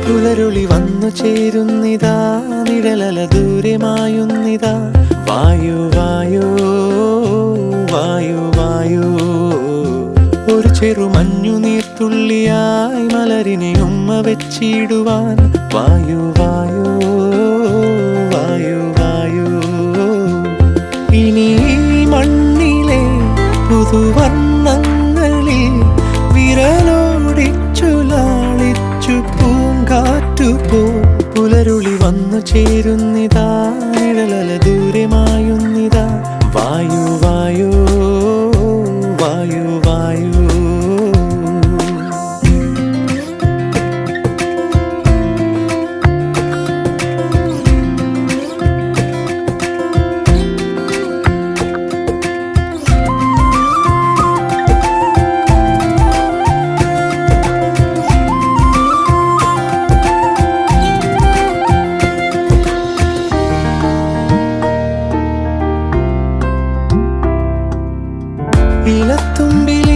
പുലരുളി വന്നു ചേരുന്നിതാ, നിഴലല ദൂരെ മായുന്നിതാ. വായു വായു വായു വായു, ഒരു ചെറു മഞ്ഞു നീർത്തുള്ളിയായി മലരിനെ ഉമ്മ വെച്ചിടുവാൻ. വായു വായു വായു വായു, ഇനി മണ്ണിലെ പുതുവർണ്ണങ്ങളിൽ വിരലോടിച്ചു ലാളിച്ചു പൂങ്കാറ്റുപോ. പുലരുളി വന്നു ചേരുന്നിതാ, നിഴലല ദൂരെ മായുന്നിതാ. വായു വായു വായു വായു. ഇലത്തുമ്പിൽ